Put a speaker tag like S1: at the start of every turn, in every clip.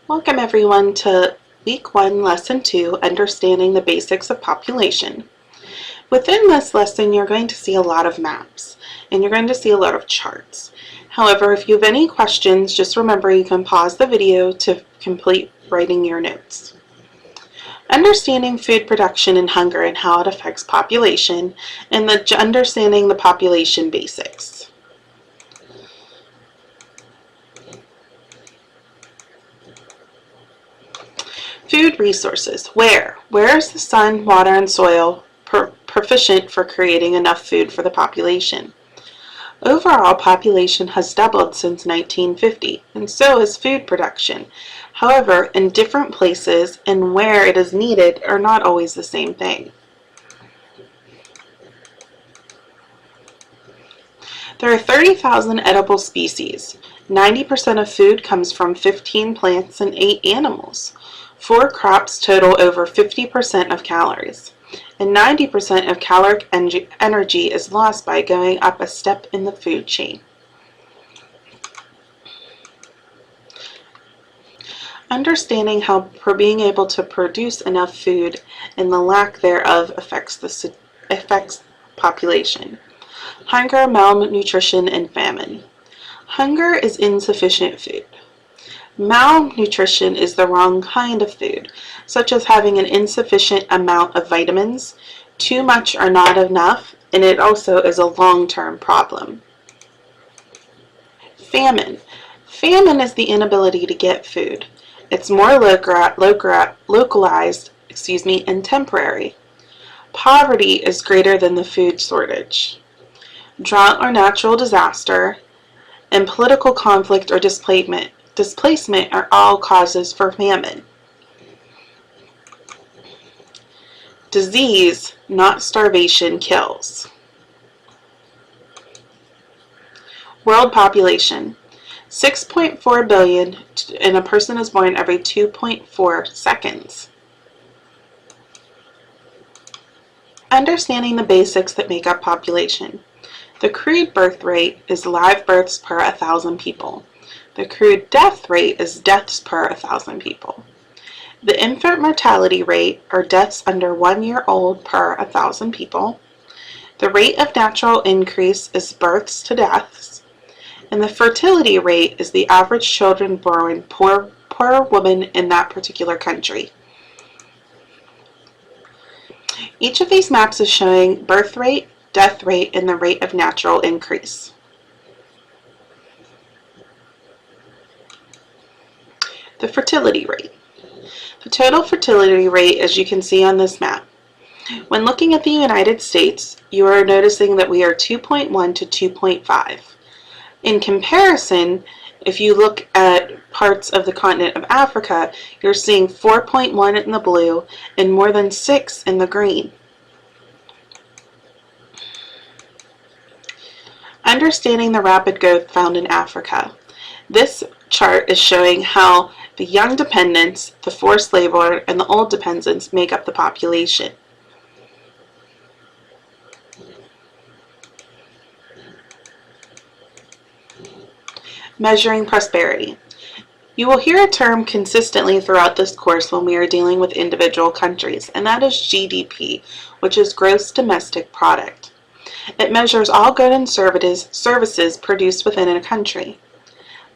S1: Welcome everyone to Week 1, Lesson 2, Understanding the Basics of Population. Within this lesson, you're going to see a lot of maps, and you're going to see a lot of charts. However, if you have any questions, just remember you can pause the video to complete writing your notes. Understanding food production and hunger and how it affects population, and understanding the population basics. Food resources. Where is the sun, water, and soil proficient for creating enough food for the population? Overall, population has doubled since 1950, and so has food production. However, in different places and where it is needed are not always the same thing. There are 30,000 edible species. 90% of food comes from 15 plants and 8 animals. 4 crops total over 50% of calories, and 90% of caloric energy is lost by going up a step in the food chain. Understanding how being able to produce enough food and the lack thereof affects population. Hunger, malnutrition, and famine. Hunger is insufficient food. Malnutrition is the wrong kind of food, such as having an insufficient amount of vitamins, too much or not enough, and it also is a long-term problem. Famine. Famine is the inability to get food. It's more localized, and temporary. Poverty is greater than the food shortage. Drought or natural disaster, and political conflict or displacement are all causes for famine. Disease, not starvation, kills. World population. 6.4 billion, and a person is born every 2.4 seconds. Understanding the basics that make up population. The crude birth rate is live births per 1,000 people. The crude death rate is deaths per 1,000 people. The infant mortality rate, or deaths under 1 year old per 1,000 people. The rate of natural increase is births to deaths. And the fertility rate is the average children born per woman in that particular country. Each of these maps is showing birth rate, death rate, and the rate of natural increase. The fertility rate. The total fertility rate, as you can see on this map. When looking at the United States, you are noticing that we are 2.1 to 2.5. In comparison, if you look at parts of the continent of Africa, you're seeing 4.1 in the blue and more than 6 in the green. Understanding the rapid growth found in Africa. This chart is showing how the young dependents, the forced labor, and the old dependents make up the population. Measuring prosperity. You will hear a term consistently throughout this course when we are dealing with individual countries, and that is GDP, which is Gross Domestic Product. It measures all goods and services produced within a country.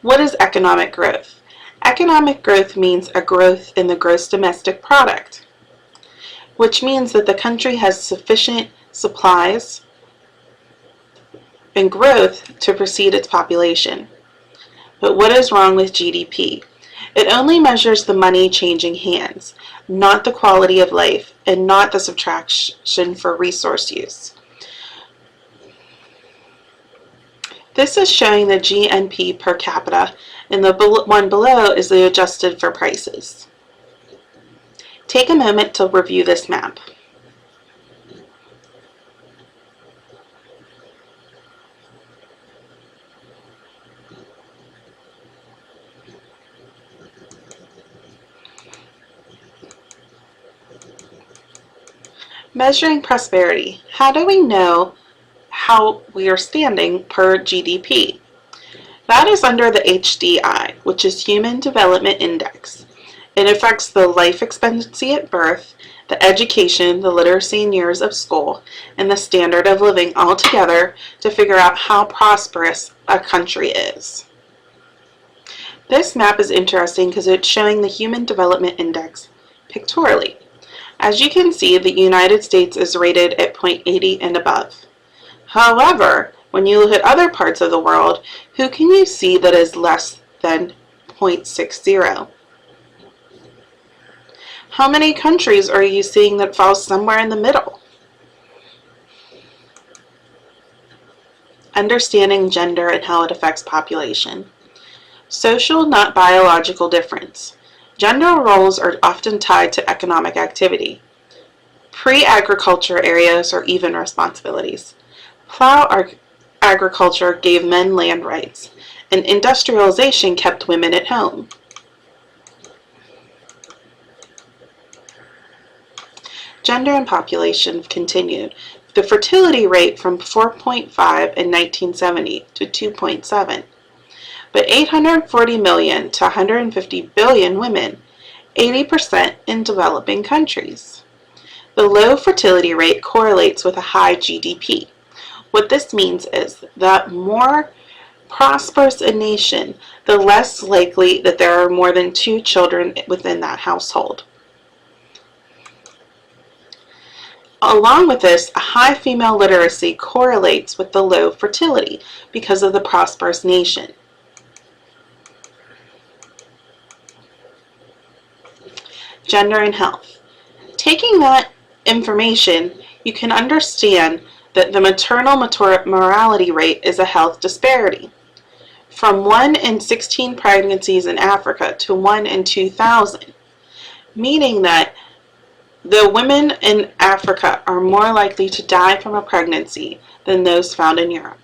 S1: What is economic growth? Economic growth means a growth in the gross domestic product, which means that the country has sufficient supplies and growth to precede its population. But what is wrong with GDP? It only measures the money changing hands, not the quality of life, and not the subtraction for resource use. This is showing the GNP per capita, and the one below is the adjusted for prices. Take a moment to review this map. Measuring prosperity. How do we know how we are standing per GDP? That is under the HDI, which is Human Development Index. It affects the life expectancy at birth, the education, the literacy and years of school, and the standard of living all together to figure out how prosperous a country is. This map is interesting because it's showing the Human Development Index pictorially. As you can see, the United States is rated at 0.80 and above. However, when you look at other parts of the world, who can you see that is less than 0.60? How many countries are you seeing that fall somewhere in the middle? Understanding gender and how it affects population. Social, not biological difference. Gender roles are often tied to economic activity. Pre-agriculture areas or even responsibilities. Plow agriculture gave men land rights, and industrialization kept women at home. Gender and population continued. The fertility rate from 4.5 in 1970 to 2.7. But 840 million to 150 billion women, 80% in developing countries. The low fertility rate correlates with a high GDP. What this means is that more prosperous a nation, the less likely that there are more than 2 children within that household. Along with this, a high female literacy correlates with the low fertility because of the prosperous nation. Gender and health. Taking that information, you can understand that the maternal mortality rate is a health disparity. From 1 in 16 pregnancies in Africa to 1 in 2,000, meaning that the women in Africa are more likely to die from a pregnancy than those found in Europe.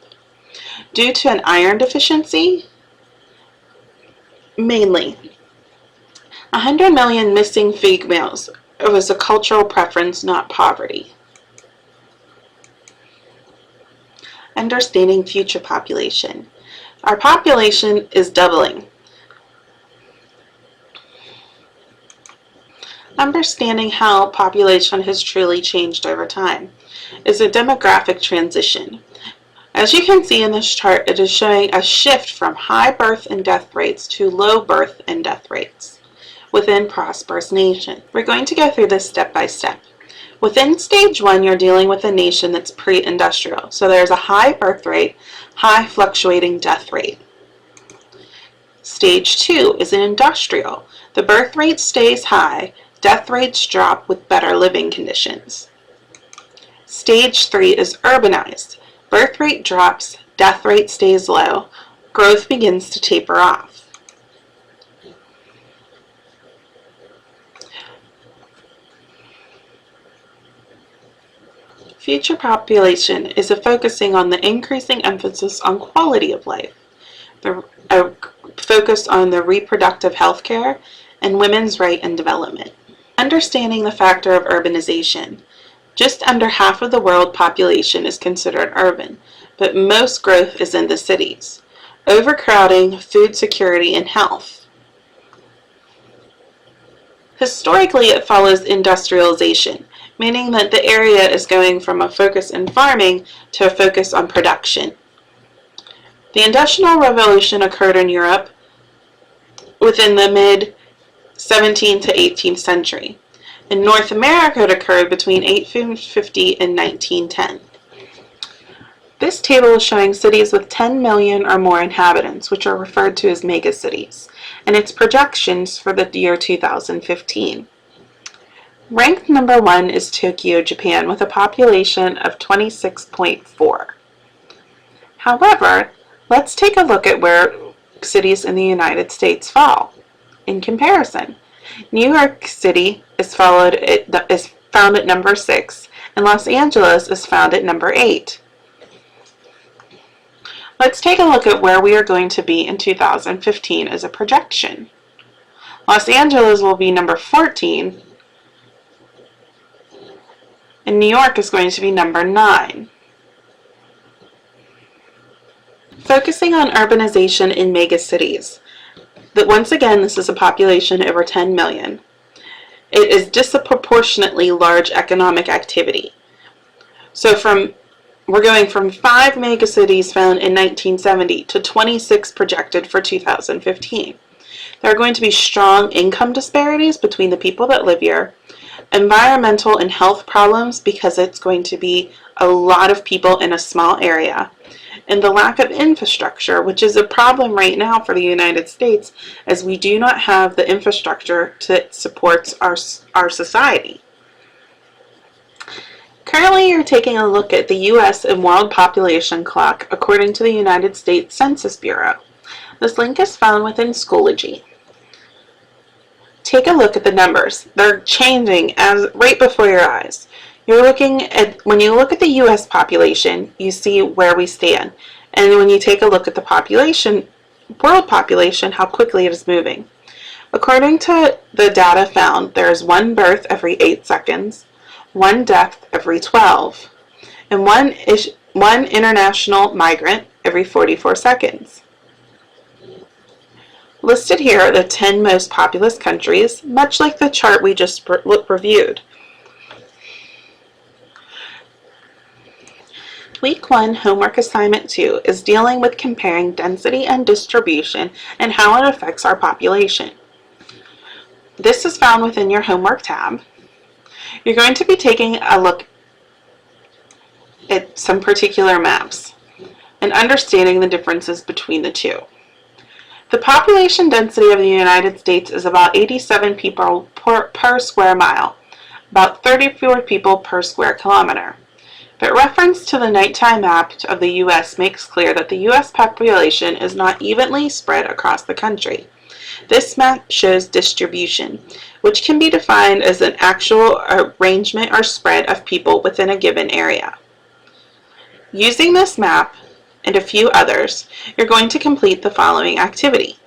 S1: Due to an iron deficiency, mainly. 100 million missing females. It was a cultural preference, not poverty. Understanding future population. Our population is doubling. Understanding how population has truly changed over time is a demographic transition. As you can see in this chart, it is showing a shift from high birth and death rates to low birth and death rates within prosperous nation. We're going to go through this step by step. Within stage 1, you're dealing with a nation that's pre-industrial. So there's a high birth rate, high fluctuating death rate. Stage 2 is an industrial. The birth rate stays high, death rates drop with better living conditions. Stage 3 is urbanized. Birth rate drops, death rate stays low, growth begins to taper off. Future population is focusing on the increasing emphasis on quality of life, a focus on the reproductive health care, and women's right and development. Understanding the factor of urbanization. Just under half of the world population is considered urban, but most growth is in the cities. Overcrowding, food security, and health. Historically, it follows industrialization, meaning that the area is going from a focus in farming to a focus on production. The Industrial Revolution occurred in Europe within the mid-17th to 18th century. In North America, it occurred between 1850 and 1910. This table is showing cities with 10 million or more inhabitants, which are referred to as megacities, and its projections for the year 2015. Ranked number 1 is Tokyo, Japan, with a population of 26.4. However, let's take a look at where cities in the United States fall in comparison. New York City is found at number 6, and Los Angeles is found at number 8. Let's take a look at where we are going to be in 2015 as a projection. Los Angeles will be number 14, and New York is going to be number 9. Focusing on urbanization in megacities. Once again, this is a population over 10 million. It is disproportionately large economic activity. So we're going from 5 megacities found in 1970 to 26 projected for 2015. There are going to be strong income disparities between the people that live here, environmental and health problems because it's going to be a lot of people in a small area, and the lack of infrastructure, which is a problem right now for the United States, as we do not have the infrastructure that supports our society. Currently, you're taking a look at the U.S. and world population clock according to the United States Census Bureau. This link is found within Schoology. Take a look at the numbers. They're changing right before your eyes. When you look at the U.S. population, you see where we stand. And when you take a look at the world population, how quickly it is moving. According to the data found, there is 1 birth every 8 seconds, 1 death every 12, and one international migrant every 44 seconds. Listed here are the 10 most populous countries, much like the chart we just reviewed. Week 1 Homework Assignment 2 is dealing with comparing density and distribution and how it affects our population. This is found within your homework tab. You're going to be taking a look at some particular maps and understanding the differences between the two. The population density of the United States is about 87 people per square mile, about 34 people per square kilometer. But reference to the nighttime map of the U.S. makes clear that the U.S. population is not evenly spread across the country. This map shows distribution, which can be defined as an actual arrangement or spread of people within a given area. Using this map and a few others, you're going to complete the following activity.